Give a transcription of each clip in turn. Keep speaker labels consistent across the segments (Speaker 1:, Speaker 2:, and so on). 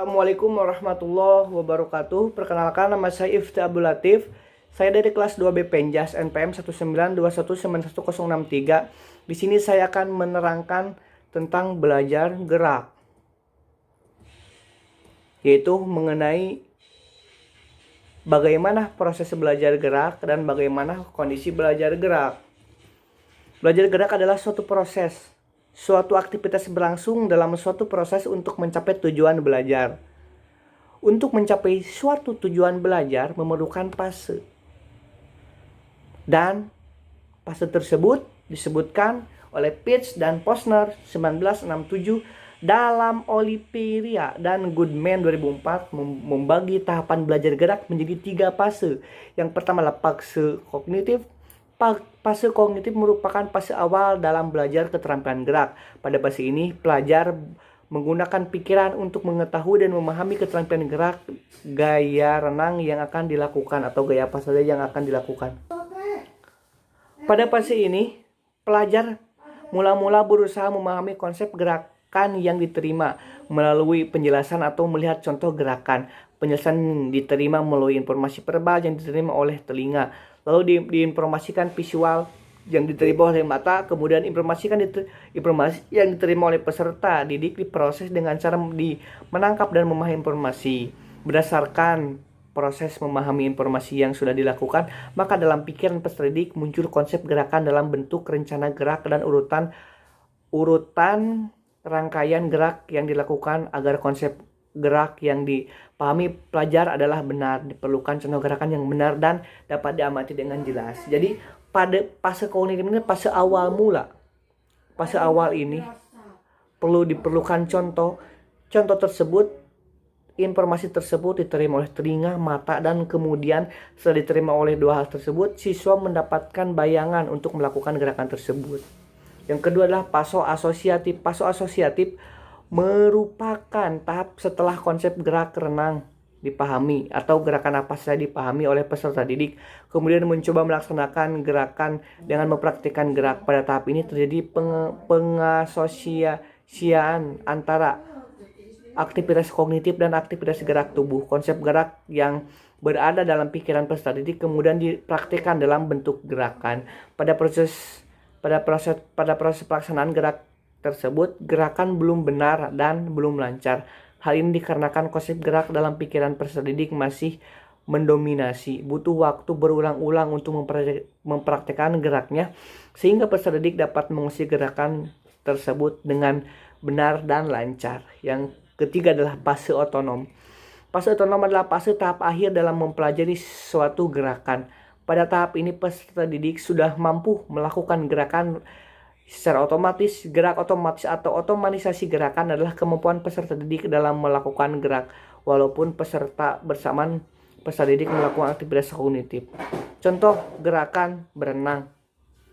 Speaker 1: Assalamualaikum warahmatullahi wabarakatuh. Perkenalkan, nama saya Ifti Abdul Latif. Saya dari kelas 2B Penjas NPM 192191063. Di sini saya akan menerangkan tentang belajar gerak, yaitu mengenai bagaimana proses belajar gerak dan bagaimana kondisi belajar gerak. Belajar gerak adalah suatu proses, suatu aktivitas berlangsung dalam suatu proses untuk mencapai tujuan belajar. Untuk mencapai suatu tujuan belajar memerlukan fase. Dan fase tersebut disebutkan oleh Pitts dan Posner 1967 dalam Oliveira dan Goodman 2004 membagi tahapan belajar gerak menjadi 3 fase. Yang pertama adalah fase kognitif. Fase kognitif merupakan fase awal dalam belajar keterampilan gerak. Pada fase ini, pelajar menggunakan pikiran untuk mengetahui dan memahami keterampilan gerak, gaya renang yang akan dilakukan atau gaya apa saja yang akan dilakukan. Pada fase ini, pelajar mula-mula berusaha memahami konsep gerakan yang diterima melalui penjelasan atau melihat contoh gerakan. Penjelasan diterima melalui informasi verbal yang diterima oleh telinga, lalu diinformasikan visual yang diterima oleh mata, kemudian informasi yang diterima oleh peserta didik diproses dengan cara menangkap dan memahami informasi. Berdasarkan proses memahami informasi yang sudah dilakukan, maka dalam pikiran peserta didik muncul konsep gerakan dalam bentuk rencana gerak dan urutan rangkaian gerak yang dilakukan. Agar konsep gerak yang dipahami pelajar adalah benar, diperlukan contoh gerakan yang benar dan dapat diamati dengan jelas. Jadi pada fase kognitif ini fase awal mula. Fase awal ini diperlukan contoh tersebut, informasi tersebut diterima oleh telinga, mata, dan kemudian setelah diterima oleh dua hal tersebut, siswa mendapatkan bayangan untuk melakukan gerakan tersebut. Yang kedua adalah fase asosiatif. Fase asosiatif merupakan tahap setelah konsep gerak renang dipahami atau gerakan apa saja dipahami oleh peserta didik, kemudian mencoba melaksanakan gerakan dengan mempraktikkan gerak. Pada tahap ini terjadi pengasosiasian antara aktivitas kognitif dan aktivitas gerak tubuh. Konsep gerak yang berada dalam pikiran peserta didik kemudian dipraktikkan dalam bentuk gerakan. Pada proses pelaksanaan gerak tersebut, gerakan belum benar dan belum lancar. Hal ini dikarenakan konsep gerak dalam pikiran peserta didik masih mendominasi. Butuh waktu berulang-ulang untuk mempraktikkan geraknya sehingga peserta didik dapat mengisi gerakan tersebut dengan benar dan lancar. Yang ketiga adalah fase otonom. Fase otonom adalah fase tahap akhir dalam mempelajari suatu gerakan. Pada tahap ini peserta didik sudah mampu melakukan gerakan secara otomatis. Gerak otomatis atau otomatisasi gerakan adalah kemampuan peserta didik dalam melakukan gerak walaupun peserta didik melakukan aktivitas kognitif. Contoh gerakan berenang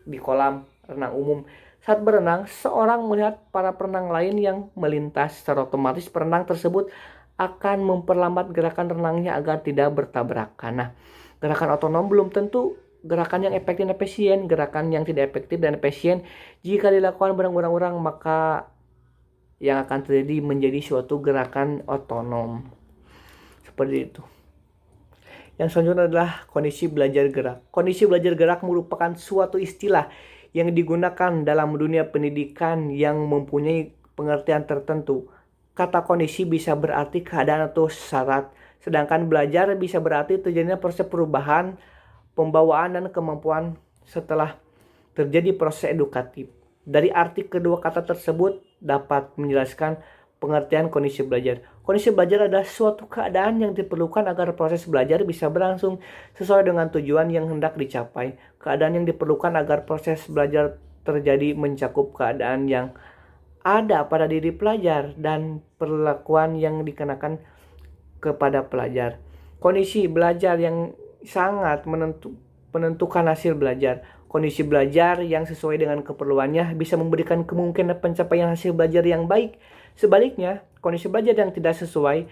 Speaker 1: di kolam renang umum. Saat berenang, seorang melihat para perenang lain yang melintas. Secara otomatis perenang tersebut akan memperlambat gerakan renangnya agar tidak bertabrakan. Nah, gerakan otonom belum tentu gerakan yang efektif dan efisien. Gerakan yang tidak efektif dan efisien jika dilakukan berulang-ulang, maka yang akan terjadi menjadi suatu gerakan otonom. Seperti itu. Yang selanjutnya adalah kondisi belajar gerak. Kondisi belajar gerak merupakan suatu istilah yang digunakan dalam dunia pendidikan yang mempunyai pengertian tertentu. Kata kondisi bisa berarti keadaan atau syarat, sedangkan belajar bisa berarti terjadinya proses perubahan, pembawaan, dan kemampuan setelah terjadi proses edukatif. Dari arti kedua kata tersebut dapat menjelaskan pengertian kondisi belajar. Kondisi belajar adalah suatu keadaan yang diperlukan agar proses belajar bisa berlangsung sesuai dengan tujuan yang hendak dicapai. Keadaan yang diperlukan agar proses belajar terjadi mencakup keadaan yang ada pada diri pelajar dan perlakuan yang dikenakan kepada pelajar. Kondisi belajar yang sangat menentukan hasil belajar. Kondisi belajar yang sesuai dengan keperluannya bisa memberikan kemungkinan pencapaian hasil belajar yang baik. Sebaliknya, kondisi belajar yang tidak sesuai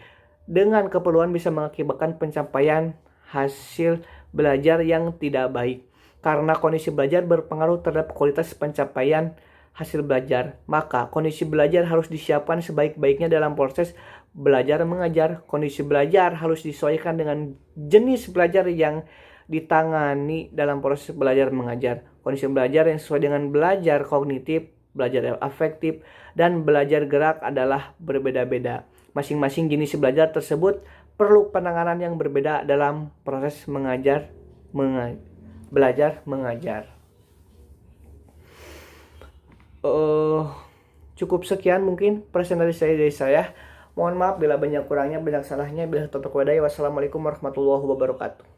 Speaker 1: dengan keperluan bisa mengakibatkan pencapaian hasil belajar yang tidak baik. Karena kondisi belajar berpengaruh terhadap kualitas pencapaian hasil belajar. Maka kondisi belajar harus disiapkan sebaik-baiknya dalam proses belajar mengajar. Kondisi belajar harus disesuaikan dengan jenis belajar yang ditangani dalam proses belajar mengajar. Kondisi belajar yang sesuai dengan belajar kognitif, belajar afektif, dan belajar gerak adalah berbeda-beda. Masing-masing jenis belajar tersebut perlu penanganan yang berbeda dalam proses belajar mengajar. Cukup sekian mungkin presentasi dari saya. Mohon maaf bila banyak kurangnya, banyak salahnya. Bila taufiq walhidayah. Wassalamualaikum warahmatullahi wabarakatuh.